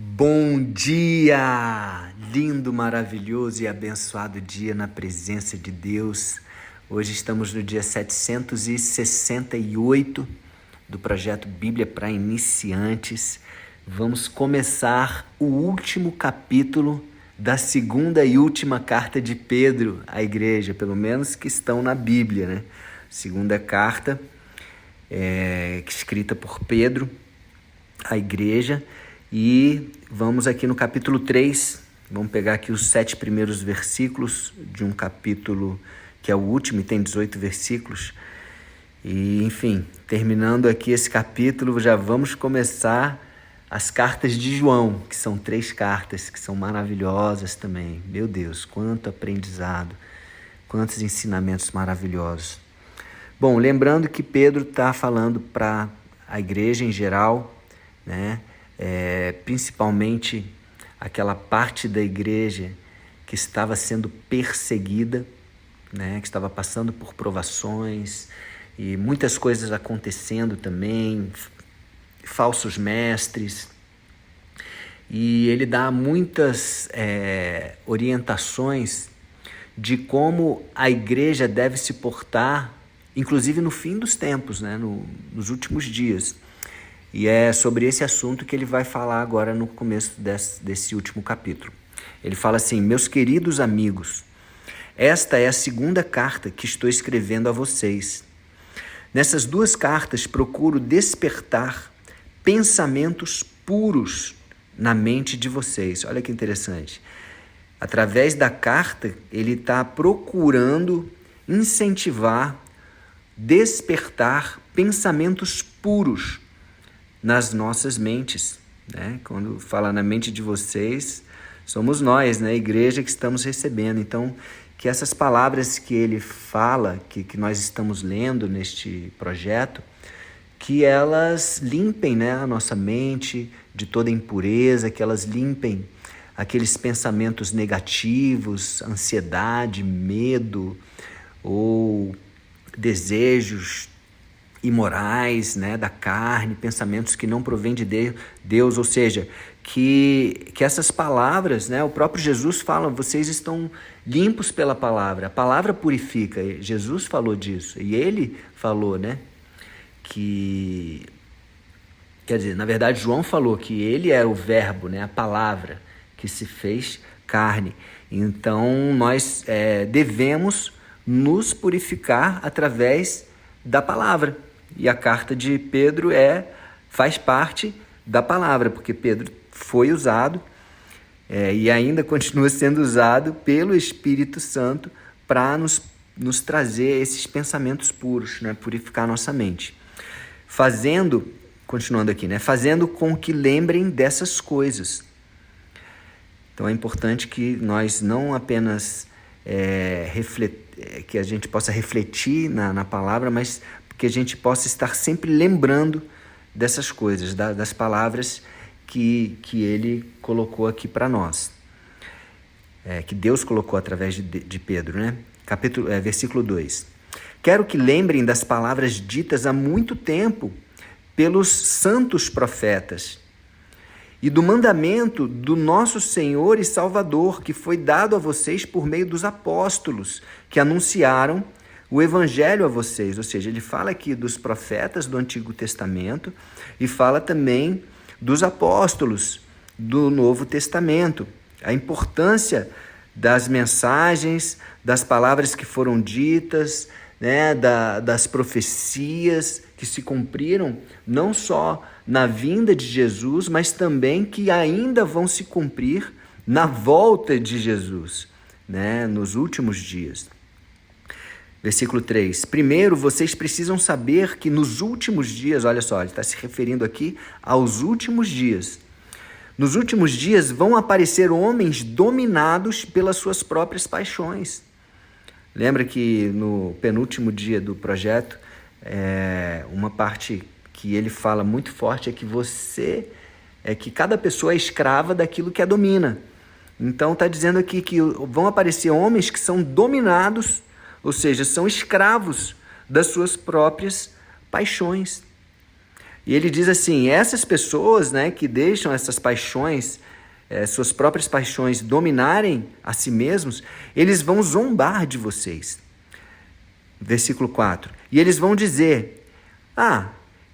Bom dia! Lindo, maravilhoso e abençoado dia na presença de Deus. Hoje estamos no dia 768 do projeto Bíblia para Iniciantes. Vamos começar o último capítulo da segunda e última carta de Pedro à igreja, pelo menos que estão na Bíblia, né? Segunda carta, escrita por Pedro à igreja. E vamos aqui no capítulo 3, vamos pegar aqui os 7 primeiros versículos de um capítulo que é o último e tem 18 versículos. E, enfim, terminando aqui esse capítulo, já vamos começar as cartas de João, que são 3 cartas, que são maravilhosas também. Meu Deus, quanto aprendizado, quantos ensinamentos maravilhosos. Bom, lembrando que Pedro está falando para a igreja em geral, né? Principalmente aquela parte da igreja que estava sendo perseguida, né, que estava passando por provações e muitas coisas acontecendo também, falsos mestres. E ele dá muitas orientações de como a igreja deve se portar, inclusive no fim dos tempos, né, nos últimos dias. E é sobre esse assunto que ele vai falar agora no começo desse último capítulo. Ele fala assim: meus queridos amigos, esta é a segunda carta que estou escrevendo a vocês. Nessas 2 cartas procuro despertar pensamentos puros na mente de vocês. Olha que interessante. Através da carta, ele está procurando incentivar, despertar pensamentos puros nas nossas mentes, né? Quando fala na mente de vocês, somos nós, né? A igreja que estamos recebendo. Então, que essas palavras que ele fala, que nós estamos lendo neste projeto, que elas limpem, né, a nossa mente de toda impureza, que elas limpem aqueles pensamentos negativos, ansiedade, medo ou desejos imorais, né, da carne, pensamentos que não provêm de Deus, ou seja, que essas palavras, né, o próprio Jesus fala, vocês estão limpos pela palavra, a palavra purifica, Jesus falou disso, e ele falou, né, que, quer dizer, na verdade João falou que ele era o verbo, né, a palavra que se fez carne, então nós devemos nos purificar através da palavra. E a carta de Pedro faz parte da palavra, porque Pedro foi usado e ainda continua sendo usado pelo Espírito Santo para nos trazer esses pensamentos puros, né? Purificar nossa mente. Continuando aqui, né? Fazendo com que lembrem dessas coisas. Então é importante que nós não apenas que a gente possa refletir na palavra, mas que a gente possa estar sempre lembrando dessas coisas, das palavras que ele colocou aqui para nós, que Deus colocou através de Pedro, né? Versículo 2. Quero que lembrem das palavras ditas há muito tempo pelos santos profetas e do mandamento do nosso Senhor e Salvador, que foi dado a vocês por meio dos apóstolos, que anunciaram o evangelho a vocês. Ou seja, ele fala aqui dos profetas do Antigo Testamento e fala também dos apóstolos do Novo Testamento. A importância das mensagens, das palavras que foram ditas, né, das profecias que se cumpriram, não só na vinda de Jesus, mas também que ainda vão se cumprir na volta de Jesus, né, nos últimos dias. Versículo 3. Primeiro, vocês precisam saber que nos últimos dias, olha só, ele está se referindo aqui aos últimos dias. Nos últimos dias vão aparecer homens dominados pelas suas próprias paixões. Lembra que no penúltimo dia do projeto, uma parte que ele fala muito forte é que cada pessoa é escrava daquilo que a domina. Então está dizendo aqui que vão aparecer homens que são dominados, ou seja, são escravos das suas próprias paixões. E ele diz assim, essas pessoas, né, que deixam essas paixões, suas próprias paixões dominarem a si mesmos, eles vão zombar de vocês. Versículo 4. E eles vão dizer,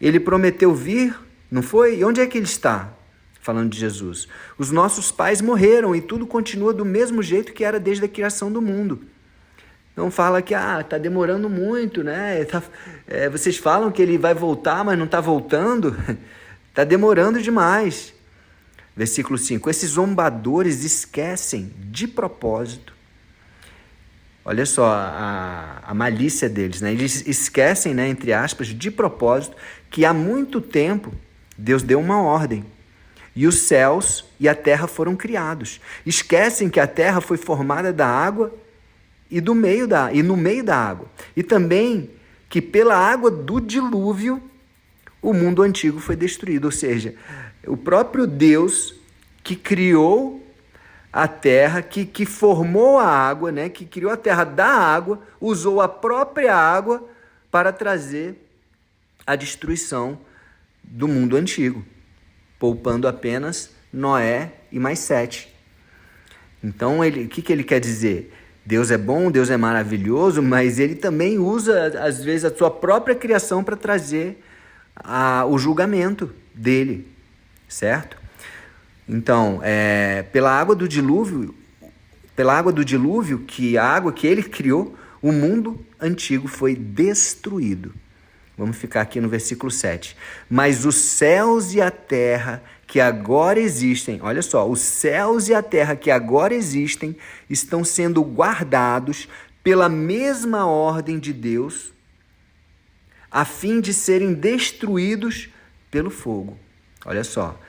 ele prometeu vir, não foi? E onde é que ele está? Falando de Jesus. Os nossos pais morreram e tudo continua do mesmo jeito que era desde a criação do mundo. Então fala que está demorando muito, né? Vocês falam que ele vai voltar, mas não está voltando. Está demorando demais. Versículo 5. Esses zombadores esquecem de propósito. Olha só a malícia deles, né? Eles esquecem, né, entre aspas, de propósito, que há muito tempo Deus deu uma ordem. E os céus e a terra foram criados. Esquecem que a terra foi formada da água e no meio da água. E também que pela água do dilúvio o mundo antigo foi destruído. Ou seja, o próprio Deus que criou a terra, que formou a água, né, que criou a terra da água, usou a própria água para trazer a destruição do mundo antigo, poupando apenas Noé e mais 7. Então, o que ele quer dizer? Deus é bom, Deus é maravilhoso, mas ele também usa, às vezes, a sua própria criação para trazer o julgamento dele, certo? Então, pela água do dilúvio, que a água que ele criou, o mundo antigo foi destruído. Vamos ficar aqui no versículo 7. Mas os céus e a terra que agora existem, olha só, os céus e a terra que agora existem estão sendo guardados pela mesma ordem de Deus, a fim de serem destruídos pelo fogo. Olha só,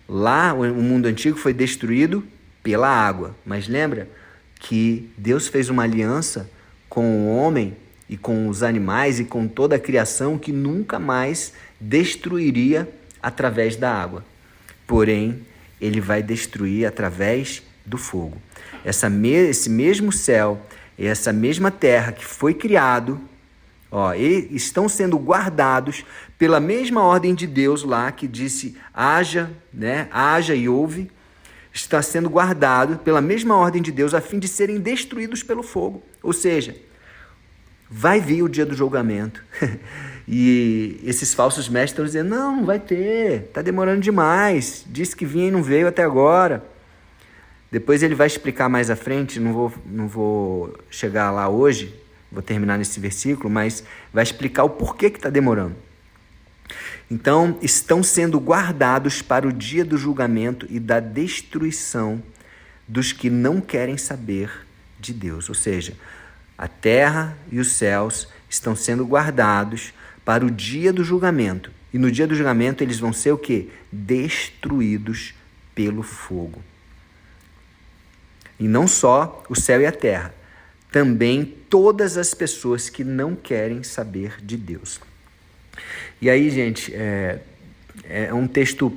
lá o mundo antigo foi destruído pela água, mas lembra que Deus fez uma aliança com o homem e com os animais e com toda a criação que nunca mais destruiria através da água. Porém, ele vai destruir através do fogo. Esse mesmo céu e essa mesma terra que foi criado, estão sendo guardados pela mesma ordem de Deus lá, que disse haja, né? Haja e houve. Está sendo guardado pela mesma ordem de Deus a fim de serem destruídos pelo fogo. Ou seja, vai vir o dia do julgamento. E esses falsos mestres estão dizendo, não vai ter, está demorando demais, disse que vinha e não veio até agora. Depois ele vai explicar mais à frente, não vou chegar lá hoje, vou terminar nesse versículo, mas vai explicar o porquê que está demorando. Então, estão sendo guardados para o dia do julgamento e da destruição dos que não querem saber de Deus. Ou seja, a terra e os céus estão sendo guardados para o dia do julgamento. E no dia do julgamento eles vão ser o quê? Destruídos pelo fogo. E não só o céu e a terra, também todas as pessoas que não querem saber de Deus. E aí, gente, é um texto,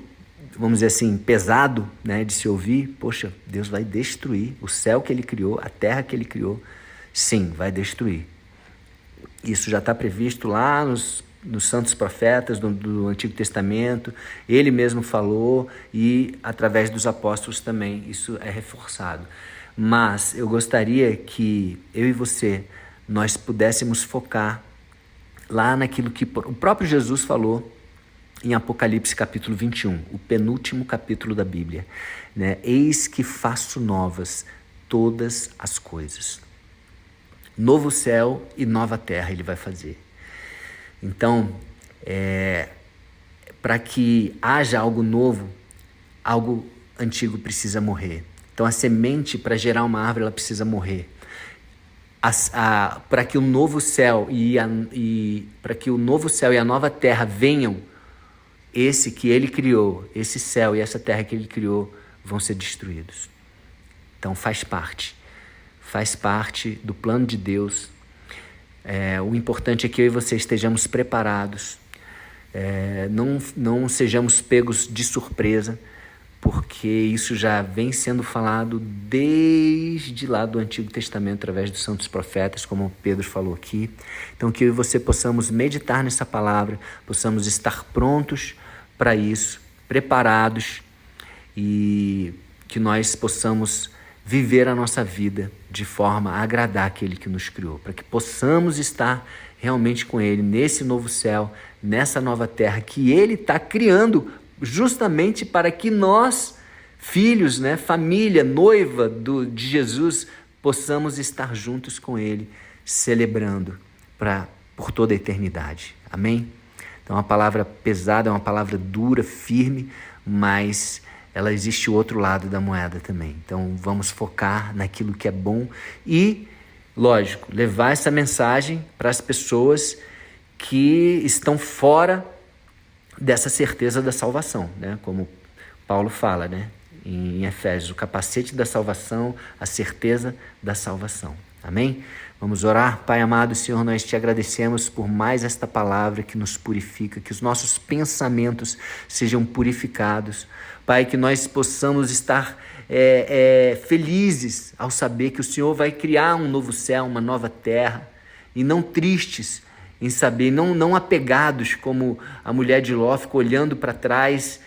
vamos dizer assim, pesado, né, de se ouvir. Poxa, Deus vai destruir o céu que ele criou, a terra que ele criou. Sim, vai destruir. Isso já está previsto lá nos santos profetas do Antigo Testamento. Ele mesmo falou e através dos apóstolos também isso é reforçado. Mas eu gostaria que eu e você, nós pudéssemos focar lá naquilo que o próprio Jesus falou em Apocalipse capítulo 21, o penúltimo capítulo da Bíblia, né? Eis que faço novas todas as coisas. Novo céu e nova terra ele vai fazer. Então, para que haja algo novo, algo antigo precisa morrer. Então, a semente para gerar uma árvore, ela precisa morrer. Para que o novo céu para que o novo céu e a nova terra venham, esse que ele criou, esse céu e essa terra que ele criou, vão ser destruídos. Então, faz parte do plano de Deus. O importante é que eu e você estejamos preparados, não sejamos pegos de surpresa, porque isso já vem sendo falado desde lá do Antigo Testamento, através dos santos profetas, como Pedro falou aqui. Então, que eu e você possamos meditar nessa palavra, possamos estar prontos para isso, preparados, e que nós possamos viver a nossa vida de forma a agradar aquele que nos criou, para que possamos estar realmente com Ele nesse novo céu, nessa nova terra que Ele está criando justamente para que nós, filhos, né, família, noiva de Jesus, possamos estar juntos com Ele, celebrando por toda a eternidade. Amém? Então, é uma palavra pesada, é uma palavra dura, firme, mas ela existe o outro lado da moeda também. Então, vamos focar naquilo que é bom e, lógico, levar essa mensagem para as pessoas que estão fora dessa certeza da salvação, né? Como Paulo fala, né? Em Efésios, o capacete da salvação, a certeza da salvação. Amém? Vamos orar. Pai amado, Senhor, nós te agradecemos por mais esta palavra que nos purifica, que os nossos pensamentos sejam purificados. Pai, que nós possamos estar felizes ao saber que o Senhor vai criar um novo céu, uma nova terra, e não tristes em saber, não apegados como a mulher de Ló ficou olhando para trás,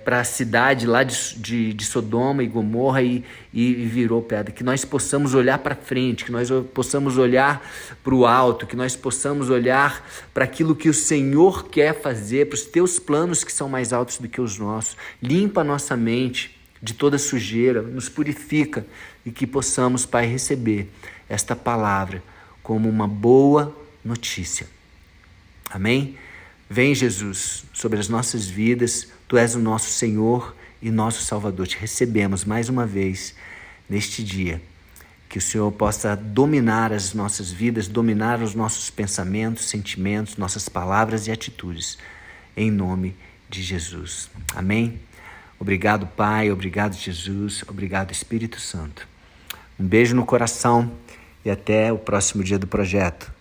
para a cidade lá de Sodoma e Gomorra e virou pedra. Que nós possamos olhar para frente, que nós possamos olhar para o alto, que nós possamos olhar para aquilo que o Senhor quer fazer, para os teus planos que são mais altos do que os nossos. Limpa a nossa mente de toda sujeira, nos purifica, e que possamos, Pai, receber esta palavra como uma boa notícia. Amém? Vem, Jesus, sobre as nossas vidas. Tu és o nosso Senhor e nosso Salvador. Te recebemos mais uma vez neste dia. Que o Senhor possa dominar as nossas vidas, dominar os nossos pensamentos, sentimentos, nossas palavras e atitudes. Em nome de Jesus. Amém? Obrigado, Pai. Obrigado, Jesus. Obrigado, Espírito Santo. Um beijo no coração e até o próximo dia do projeto.